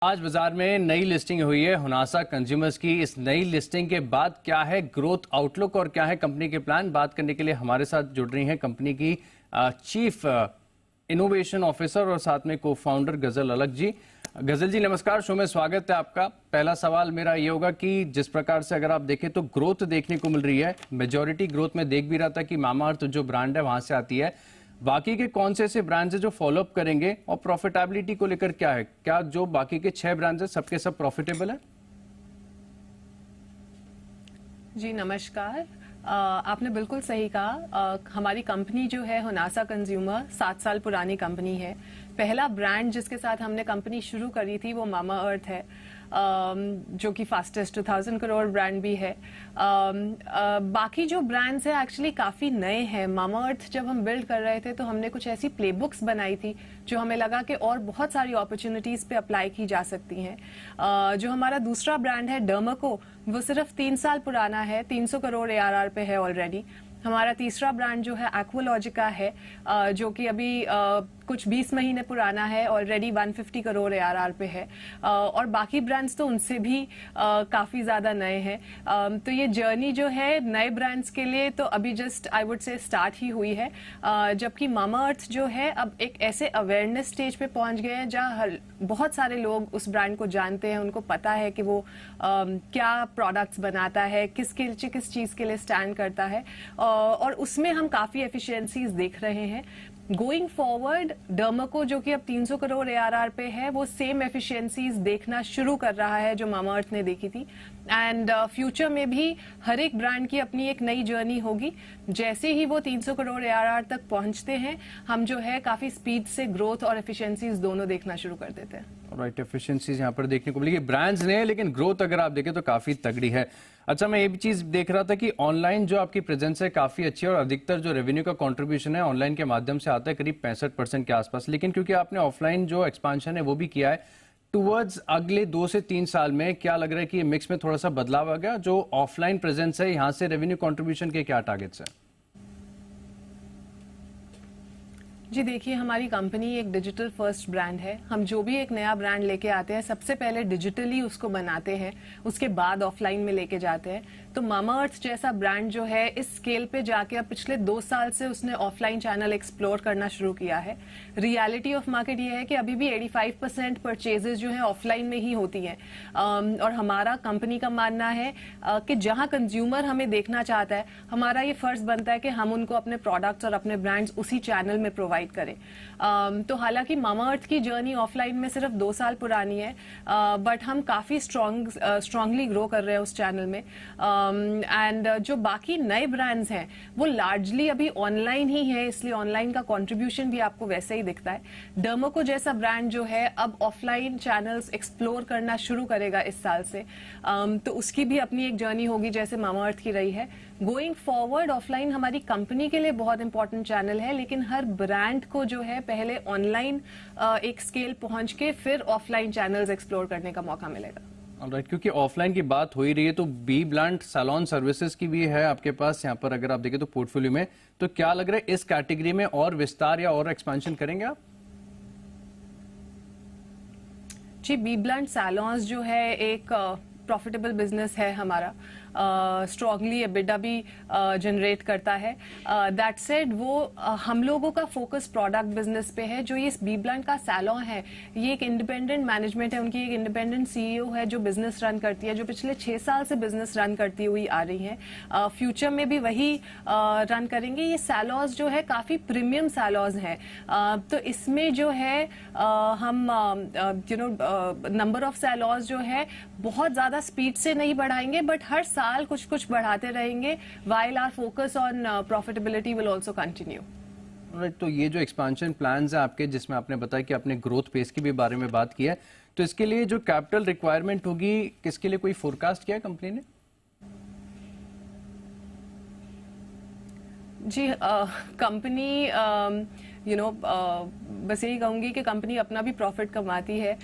आज बाजार में नई लिस्टिंग हुई है हुनासा कंज्यूमर्स की। इस नई लिस्टिंग के बाद क्या है ग्रोथ आउटलुक और क्या है कंपनी के प्लान, बात करने के लिए हमारे साथ जुड़ रही हैं कंपनी की चीफ इनोवेशन ऑफिसर और साथ में को फाउंडर गजल अलग जी। गजल जी नमस्कार, शो में स्वागत है आपका। पहला सवाल मेरा ये होगा कि जिस प्रकार से अगर आप देखें तो ग्रोथ देखने को मिल रही है, मेजॉरिटी ग्रोथ में देख भी रहा था कि मामाअर्थ जो ब्रांड है वहां से आती है, बाकी के कौन से ऐसे ब्रांड्स हैं जो फॉलो अप करेंगे और प्रॉफिटेबिलिटी को लेकर क्या है, क्या जो बाकी के 6 ब्रांड्स हैं सबके सब प्रॉफिटेबल है? जी नमस्कार। आपने बिल्कुल सही कहा। हमारी कंपनी जो है हुनासा कंज्यूमर 7 साल पुरानी कंपनी है। पहला ब्रांड जिसके साथ हमने कंपनी शुरू करी थी वो मामाअर्थ है, जो कि फास्टेस्ट 2000 करोड़ ब्रांड भी है। बाकी जो ब्रांड्स हैं एक्चुअली काफ़ी नए हैं। मामाअर्थ जब हम बिल्ड कर रहे थे तो हमने कुछ ऐसी प्लेबुक्स बनाई थी जो हमें लगा कि और बहुत सारी अपॉर्चुनिटीज़ पे अप्लाई की जा सकती हैं। जो हमारा दूसरा ब्रांड है डर्माको, वो सिर्फ 3 साल पुराना है, 300 करोड़ ARR पे है ऑलरेडी। हमारा तीसरा ब्रांड जो है एक्वालॉजिका है, जो कि अभी कुछ 20 महीने पुराना है, ऑलरेडी 150 करोड़ ARR पे है। और बाकी ब्रांड्स तो उनसे भी काफ़ी ज़्यादा नए हैं। तो ये जर्नी जो है नए ब्रांड्स के लिए तो अभी just I would say start ही हुई है। जबकि मामाअर्थ जो है अब एक ऐसे अवेयरनेस स्टेज पे पहुंच गए हैं जहाँ बहुत सारे लोग उस ब्रांड को जानते हैं, उनको पता है कि वो क्या प्रोडक्ट्स बनाता है, किस चीज़ के लिए स्टैंड करता है, और उसमें हम काफ़ी एफिशिएंसीज देख रहे हैं। गोइंग फॉरवर्ड डर्माको जो कि अब 300 करोड़ ARR पे है, वो सेम एफिशिएंसीज देखना शुरू कर रहा है जो मामाअर्थ ने देखी थी। एंड फ्यूचर में भी हर एक ब्रांड की अपनी एक नई जर्नी होगी। जैसे ही वो 300 करोड़ ARR तक पहुंचते हैं, हम जो है काफ़ी स्पीड से ग्रोथ और एफिशिएंसीज दोनों देखना शुरू कर देते हैं। राइट, एफिशिएंसीज यहाँ पर देखने को मिलेगी। ब्रांड्स ने, लेकिन ग्रोथ अगर आप देखें तो काफी तगड़ी है। अच्छा, मैं ये भी चीज देख रहा था कि ऑनलाइन जो आपकी प्रेजेंस है काफी अच्छी है और अधिकतर जो रेवेन्यू का कंट्रीब्यूशन है ऑनलाइन के माध्यम से आता है, करीब 65% के आसपास। लेकिन क्योंकि आपने ऑफलाइन जो एक्सपांशन है वो भी किया है, टुवर्ड्स अगले 2 से 3 साल में क्या लग रहा है कि ये मिक्स में थोड़ा सा बदलाव आ गया? जो ऑफलाइन प्रेजेंस है यहाँ से रेवेन्यू कंट्रीब्यूशन के क्या टारगेट्स हैं? जी देखिए, हमारी कंपनी एक डिजिटल फर्स्ट ब्रांड है। हम जो भी एक नया ब्रांड लेके आते हैं सबसे पहले डिजिटली उसको बनाते हैं, उसके बाद ऑफलाइन में लेके जाते हैं। तो मामाअर्थ जैसा ब्रांड जो है इस स्केल पे जाके अब पिछले 2 साल से उसने ऑफलाइन चैनल एक्सप्लोर करना शुरू किया है। रियलिटी ऑफ मार्केट ये है कि अभी भी 85% परचेजेस जो है ऑफलाइन में ही होती हैं। और हमारा कंपनी का मानना है कि जहां कंज्यूमर हमें देखना चाहता है, हमारा ये फर्ज बनता है कि हम उनको अपने प्रोडक्ट्स और अपने ब्रांड्स उसी चैनल में प्रोवाइड करें। तो हालांकि मामाअर्थ की जर्नी ऑफलाइन में सिर्फ 2 साल पुरानी है, बट हम काफी स्ट्रांगली ग्रो कर रहे हैं उस चैनल में। एंड जो बाकी नए ब्रांड्स हैं वो लार्जली अभी ऑनलाइन ही है, इसलिए ऑनलाइन का कंट्रीब्यूशन भी आपको वैसे ही दिखता है। डर्माको जैसा ब्रांड जो है अब ऑफलाइन चैनल्स एक्सप्लोर करना शुरू करेगा इस साल से। तो उसकी भी अपनी एक जर्नी होगी जैसे मामाअर्थ की रही है। गोइंग फॉरवर्ड ऑफलाइन हमारी कंपनी के लिए बहुत इंपॉर्टेंट चैनल है, लेकिन हर ब्रांड को जो है पहले ऑनलाइन एक स्केल पहुंच के फिर ऑफलाइन चैनल्स एक्सप्लोर करने का मौका मिलेगा। राइट, क्योंकि ऑफलाइन की बात हो ही रही है तो बी ब्रांड सैलून सर्विसेज की भी है आपके पास यहाँ पर, अगर आप देखें तो पोर्टफोलियो में। तो क्या लग रहा है इस कैटेगरी में और विस्तार या और एक्सपेंशन करेंगे आप? जी, बी ब्रांड सैलून्स जो है एक प्रॉफिटेबल बिजनेस है हमारा, स्ट्रांगली एबिटा भी जनरेट करता है। दैट सेड वो हम लोगों का फोकस प्रोडक्ट बिजनेस पे है। जो ये बी ब्रांड का सैलून है, ये एक इंडिपेंडेंट मैनेजमेंट है, उनकी एक इंडिपेंडेंट CEO है जो बिजनेस रन करती है, जो पिछले 6 साल से बिजनेस रन करती हुई आ रही है। फ्यूचर में भी वही रन करेंगे। ये सैलून्स जो है काफी प्रीमियम सैलून्स है, तो इसमें जो है हम नंबर ऑफ सैलून्स जो है बहुत ज्यादा स्पीड से नहीं बढ़ाएंगे, बट हर साल कुछ कुछ बढ़ाते रहेंगे, while our focus on profitability will also continue. Right, तो ये जो एक्सपेंशन प्लान्स हैं आपके, जिसमें आपने बताया कि आपने ग्रोथ पेस की भी बारे में बात की है, तो इसके लिए जो कैपिटल रिक्वायरमेंट होगी, किसके लिए कोई फोरकास्ट किया है कंपनी ने? जी, कंपनी बस यही कहूंगी कि कंपनी अपना भी प्रॉफिट कमाती है।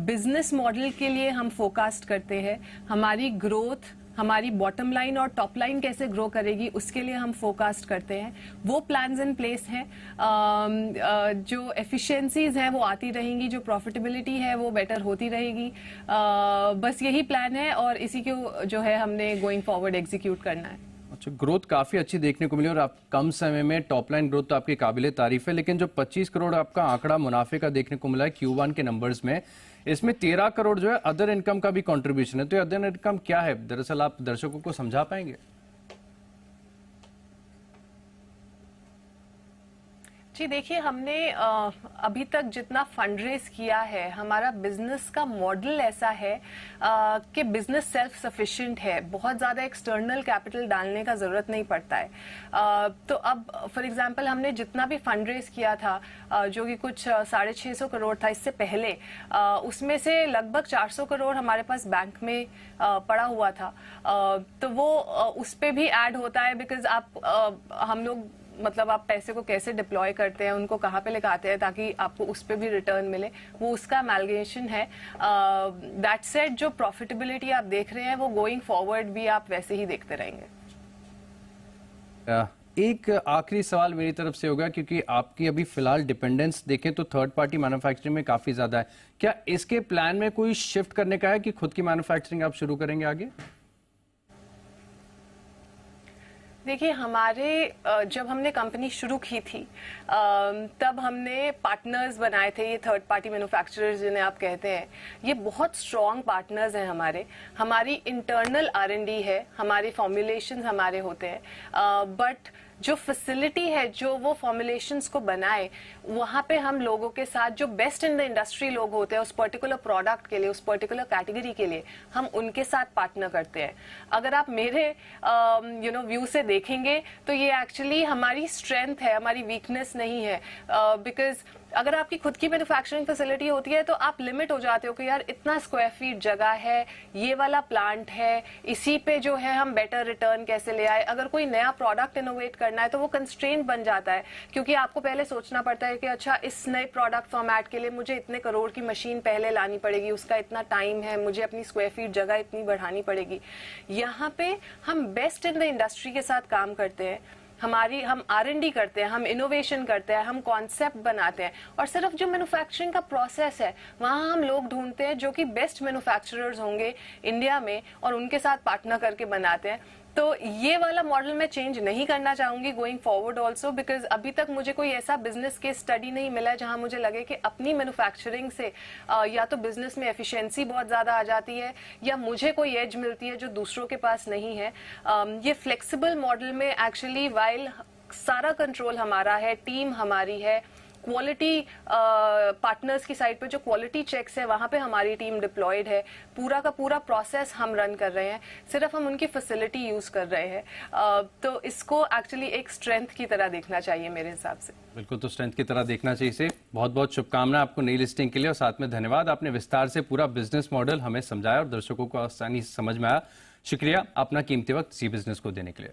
बिजनेस मॉडल के लिए हम फोरकास्ट करते हैं। हमारी ग्रोथ हमारी बॉटम लाइन और टॉप लाइन कैसे ग्रो करेगी उसके लिए हम फोरकास्ट करते हैं। वो प्लान्स इन प्लेस हैं। जो एफिशिएंसीज हैं वो आती रहेंगी, जो प्रॉफिटेबिलिटी है वो बेटर होती रहेगी। बस यही प्लान है और इसी को जो है हमने गोइंग फॉरवर्ड एग्जीक्यूट करना है। अच्छा, ग्रोथ काफी अच्छी देखने को मिली और आप कम समय में टॉप लाइन ग्रोथ तो आपकी काबिले तारीफ है, लेकिन जो 25 करोड़ आपका आंकड़ा मुनाफे का देखने को मिला है Q1 के नंबर्स में, इसमें 13 करोड़ जो है अदर इनकम का भी कंट्रीब्यूशन है। तो ये अदर इनकम क्या है, दरअसल आप दर्शकों को समझा पाएंगे? जी देखिए, हमने अभी तक जितना फंड रेज किया है, हमारा बिजनेस का मॉडल ऐसा है कि बिजनेस सेल्फ सफिशिएंट है। बहुत ज्यादा एक्सटर्नल कैपिटल डालने का जरूरत नहीं पड़ता है। तो अब फॉर एग्जांपल हमने जितना भी फंड रेज किया था, जो कि कुछ 650 करोड़ था इससे पहले, उसमें से लगभग 400 करोड़ हमारे पास बैंक में पड़ा हुआ था। तो वो उस पे भी ऐड होता है, बिकॉज हम लोग मतलब आप पैसे को कैसे डिप्लॉय करते हैं, उनको कहाँ पे लगाते हैं ताकि आपको उस पे भी रिटर्न मिले, वो उसका एमैलगेशन है। दैट सेड, जो प्रॉफिटेबिलिटी आप देख रहे हैं वो गोइंग फॉरवर्ड भी आप वैसे ही देखते रहेंगे। एक आखिरी सवाल मेरी तरफ से होगा, क्योंकि आपकी अभी फिलहाल डिपेंडेंस देखें तो थर्ड पार्टी मैन्युफैक्चरिंग में काफी ज्यादा है। क्या इसके प्लान में कोई शिफ्ट करने का है कि खुद की मैन्युफैक्चरिंग आप शुरू करेंगे आगे? देखिए, जब हमने कंपनी शुरू की थी तब हमने पार्टनर्स बनाए थे, ये थर्ड पार्टी मैन्युफैक्चरर्स जिन्हें आप कहते हैं। ये बहुत स्ट्रॉन्ग पार्टनर्स हैं हमारी इंटरनल R&D है, हमारे फॉर्मुलेशंस हमारे होते हैं, बट जो फैसिलिटी है जो वो फॉर्मुलेशंस को बनाए, वहां पे हम लोगों के साथ जो बेस्ट इन द इंडस्ट्री लोग होते हैं उस पर्टिकुलर प्रोडक्ट के लिए, उस पर्टिकुलर कैटेगरी के लिए, हम उनके साथ पार्टनर करते हैं। अगर आप मेरे व्यू से देखेंगे तो ये एक्चुअली हमारी स्ट्रेंथ है, हमारी वीकनेस नहीं है। बिकॉज अगर आपकी खुद की मैन्युफैक्चरिंग फैसिलिटी होती है तो आप लिमिट हो जाते हो कि यार इतना स्क्वायर फीट जगह है, ये वाला प्लांट है, इसी पे जो है हम बेटर रिटर्न कैसे ले आए। अगर कोई नया प्रोडक्ट इनोवेट करना है तो वो कंस्ट्रेंट बन जाता है, क्योंकि आपको पहले सोचना पड़ता है कि अच्छा इस नए प्रोडक्ट फॉर्मेट के लिए मुझे इतने करोड़ की मशीन पहले लानी पड़ेगी, उसका इतना टाइम है, मुझे अपनी स्क्वायर फीट जगह इतनी बढ़ानी पड़ेगी। यहाँ पे हम बेस्ट इन द इंडस्ट्री के साथ काम करते हैं, हम R&D करते हैं, हम इनोवेशन करते हैं, हम कॉन्सेप्ट बनाते हैं, और सिर्फ जो मैन्युफैक्चरिंग का प्रोसेस है वहां हम लोग ढूंढते हैं जो कि बेस्ट मैन्युफैक्चरर्स होंगे इंडिया में और उनके साथ पार्टनर करके बनाते हैं। तो ये वाला मॉडल मैं चेंज नहीं करना चाहूंगी गोइंग फॉरवर्ड ऑल्सो, बिकॉज अभी तक मुझे कोई ऐसा बिजनेस केस स्टडी नहीं मिला जहां मुझे लगे कि अपनी मैन्युफैक्चरिंग से या तो बिजनेस में एफिशिएंसी बहुत ज्यादा आ जाती है या मुझे कोई एज मिलती है जो दूसरों के पास नहीं है। ये फ्लेक्सिबल मॉडल में एक्चुअली वाइल सारा कंट्रोल हमारा है, टीम हमारी है, क्वालिटी पार्टनर्स की साइड पे जो क्वालिटी चेक्स है वहां पे हमारी टीम डिप्लॉयड है, पूरा का पूरा प्रोसेस हम रन कर रहे हैं, सिर्फ हम उनकी फैसिलिटी यूज कर रहे हैं। तो इसको एक्चुअली एक स्ट्रेंथ की तरह देखना चाहिए मेरे हिसाब से। बिल्कुल, तो स्ट्रेंथ की तरह देखना चाहिए इसे। बहुत बहुत शुभकामनाएं आपको नई लिस्टिंग के लिए और साथ में धन्यवाद, आपने विस्तार से पूरा बिजनेस मॉडल हमें समझाया और दर्शकों को आसानी से समझ में आया। शुक्रिया अपना कीमती वक्त सी बिजनेस को देने के लिए।